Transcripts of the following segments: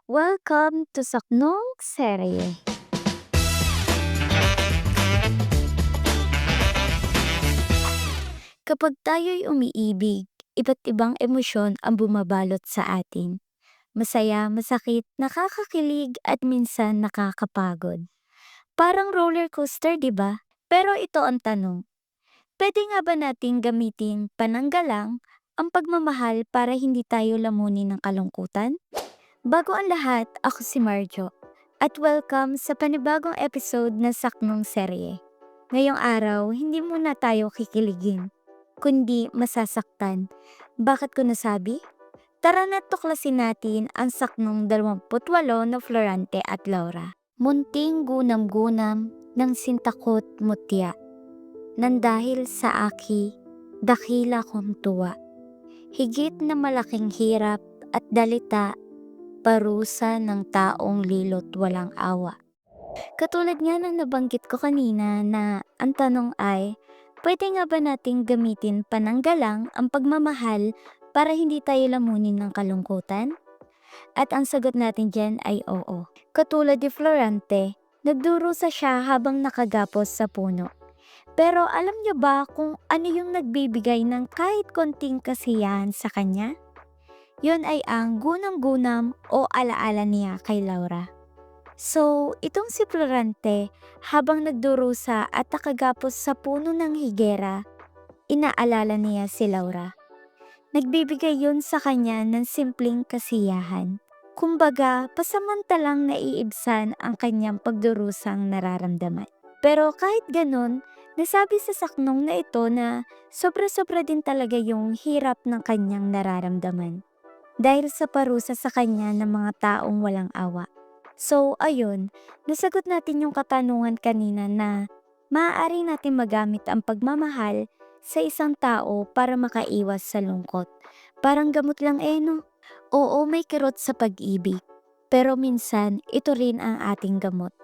Welcome to Saknong Serye. Kapag tayo'y umiibig, iba't ibang emosyon ang bumabalot sa atin. Masaya, masakit, nakakakilig at minsan nakakapagod. Parang roller coaster, di ba? Pero ito ang tanong, pwede nga ba nating gamitin pananggalang ang pagmamahal para hindi tayo lamunin ng kalungkutan? Bago ang lahat, ako si Marjo. At welcome sa panibagong episode ng Saknong Serye. Ngayong araw, hindi muna tayo kikiligin, kundi masasaktan. Bakit ko nasabi? Tara na tuklasin natin ang saknong 28 na Florante at Laura. Munting gunam-gunam ng sintakot mutya, nang dahil sa aki, dakila kong tuwa. Higit na malaking hirap at dalita, parusa ng taong lilot walang awa. Katulad nga ng nabanggit ko kanina na ang tanong ay, pwede nga ba nating gamitin pananggalang ang pagmamahal para hindi tayo lamunin ng kalungkutan? At ang sagot natin dyan ay oo. Katulad ni Florante, nagdurusa siya habang nakagapos sa puno. Pero alam niyo ba kung ano yung nagbibigay ng kahit konting kasiyahan sa kanya? Yun ay ang gunam-gunam o alaala niya kay Laura. So, itong si Florante, habang nagdurusa at nakagapos sa puno ng higera, inaalala niya si Laura. Nagbibigay yun sa kanya ng simpleng kasiyahan. Kumbaga, pasamantalang naiibsan ang kanyang pagdurusang nararamdaman. Pero kahit ganun, nasabi sa saknong na ito na sobra-sobra din talaga yung hirap ng kanyang nararamdaman. Dahil sa parusa sa kanya ng mga taong walang awa. So, ayun, nasagot natin yung katanungan kanina na maaari natin magamit ang pagmamahal sa isang tao para makaiwas sa lungkot. Parang gamot lang no? Oo, may kirot sa pag-ibig. Pero minsan, ito rin ang ating gamot.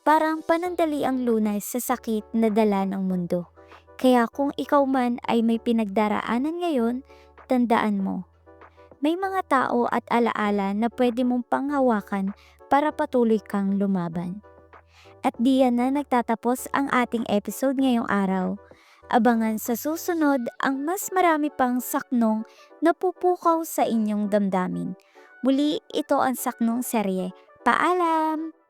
Parang panandali ang lunas sa sakit na dala ng mundo. Kaya kung ikaw man ay may pinagdaraanan ngayon, tandaan mo, may mga tao at alaala na pwede mong panghawakan para patuloy kang lumaban. At diyan na nagtatapos ang ating episode ngayong araw. Abangan sa susunod ang mas marami pang saknong na pupukaw sa inyong damdamin. Muli, ito ang Saknong Serye. Paalam!